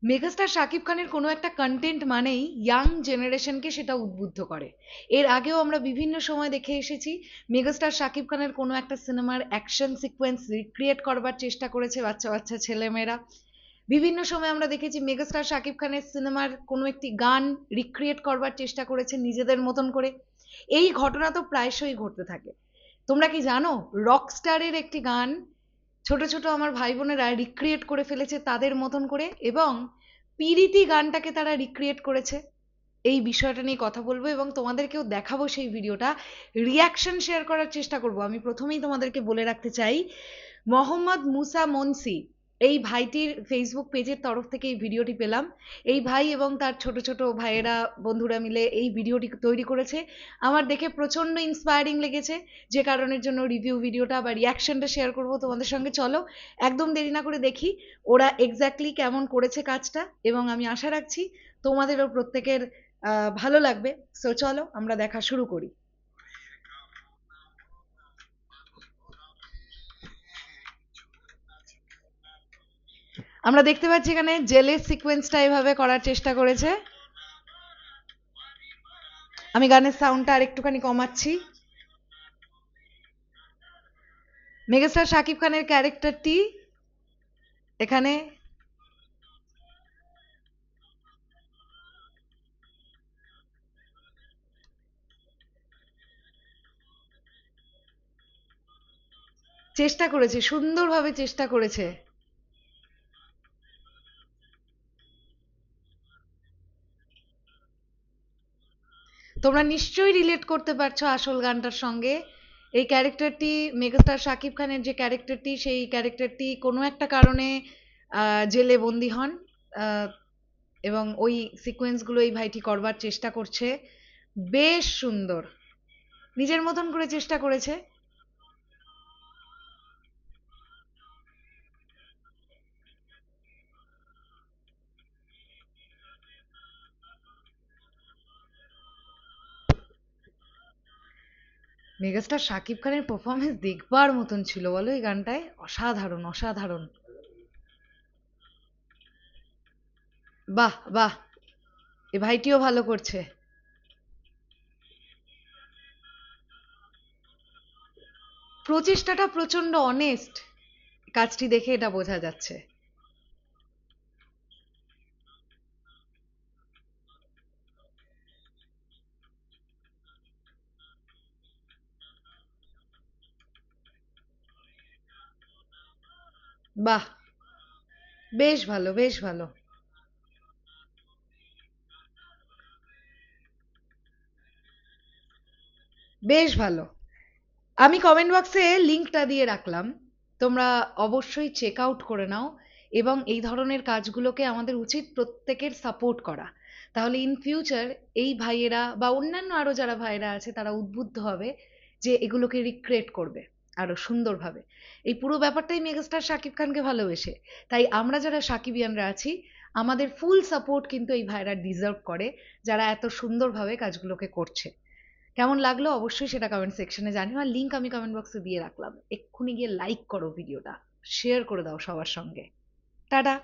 Megastar Shakib খানের কোনো একটা কন্টেন্ট মানেই ইয়াং জেনারেশনকে সেটা উদ্বুদ্ধ করে। এর আগেও আমরা বিভিন্ন সময় দেখে এসেছি মেগাস্টার শাকিব খানের কোনো একটা সিনেমার অ্যাকশন সিকোয়েন্স রিক্রিয়েট করবার চেষ্টা করেছে বাচ্চা বাচ্চা ছেলেমেয়েরা। বিভিন্ন সময় আমরা দেখেছি মেগাস্টার শাকিব খানের সিনেমার কোনো একটি গান রিক্রিয়েট করবার চেষ্টা করেছে নিজেদের মতন করে। এই ঘটনা তো প্রায়শই ঘটতে থাকে। তোমরা কি জানো রকস্টারের একটি গান ছোট ছোট আমার ভাই বোনেরা রিক্রিয়েট করে ফেলেছে তাদের মতন করে, এবং পিরিতি গানটাকে তারা রিক্রিয়েট করেছে। এই বিষয়টা নিয়ে কথা বলবো এবং তোমাদেরকেও দেখাবো সেই ভিডিওটা, রিয়াকশন শেয়ার করার চেষ্টা করব। আমি প্রথমেই তোমাদেরকে বলে রাখতে চাই, মোহাম্মদ মুসা মনসি এই ভাইটির ফেসবুক পেজের তরফ থেকে এই ভিডিওটি পেলাম। এই ভাই এবং তার ছোট ছোট ভাইয়েরা বন্ধুরা মিলে এই ভিডিওটি তৈরি করেছে। আমার দেখে প্রচন্ড ইন্সপায়ারিং লেগেছে, যে কারণের জন্য রিভিউ ভিডিওটা বা রিয়াকশনটা শেয়ার করব তোমাদের সঙ্গে। চলো একদম দেরি না করে দেখি ওরা এক্স্যাক্টলি কেমন করেছে কাজটা, এবং আমি আশা রাখছি তোমাদেরও প্রত্যেকের ভালো লাগবে। সো চলো আমরা দেখা শুরু করি। আমরা দেখতে পাচ্ছি এখানে জেলের সিকোয়েন্সটা এভাবে করার চেষ্টা করেছে। আমি গানের সাউন্ডটা আর একটুখানি কমাচ্ছি। মেগাস্টার শাকিব খানের ক্যারেক্টারটি এখানে চেষ্টা করেছে, সুন্দরভাবে চেষ্টা করেছে। তোমরা নিশ্চয়ই রিলেট করতে পারছো আসল গানটার সঙ্গে। এই ক্যারেক্টারটি, মেগাস্টার শাকিব খানের যে ক্যারেক্টারটি, সেই ক্যারেক্টারটি কোনো একটা কারণে জেলে বন্দী হন, এবং ওই সিকোয়েন্সগুলো এই ভাইটি করবার চেষ্টা করছে। বেশ সুন্দর, নিজের মতন করে চেষ্টা করেছে। মেগাস্টার শাকিব খানের পারফরমেন্স দেখবার মতন ছিল, বলো এই গানটায়, অসাধারণ অসাধারণ। বাহ বাহ, এ ভাইটিও ভালো করছে। প্রচেষ্টাটা প্রচন্ড অনেস্ট, কাজটি দেখে এটা বোঝা যাচ্ছে। বাহ, বেশ ভালো বেশ ভালো, বেশ ভালো। আমি কমেন্ট বক্সে লিংকটা দিয়ে রাখলাম, তোমরা অবশ্যই চেক আউট করে নাও। এবং এই ধরনের কাজগুলোকে আমাদের উচিত প্রত্যেকের সাপোর্ট করা। তাহলে ইন ফিউচার এই ভাইয়েরা বা অন্যান্য আরো যারা ভাইয়েরা আছে তারা উদ্বুদ্ধ হবে যে এগুলোকে রিক্রিয়েট করবে আরো সুন্দরভাবে। এই পুরো ব্যাপারটাই মেগাস্টার শাকিব খানকে ভালোবেসে। তাই আমরা যারা সাকিবিয়ানরা আছি, আমাদের ফুল সাপোর্ট কিন্তু এই ভাইয়েরা ডিজার্ভ করে, যারা এত সুন্দরভাবে কাজগুলোকে করছে। কেমন লাগলো অবশ্যই সেটা কমেন্ট সেকশনে জানিও, আর লিংক আমি কমেন্ট বক্সে দিয়ে রাখলাম। এক্ষুনি গিয়ে লাইক করো ভিডিওটা, শেয়ার করে দাও সবার সঙ্গে। টাটা।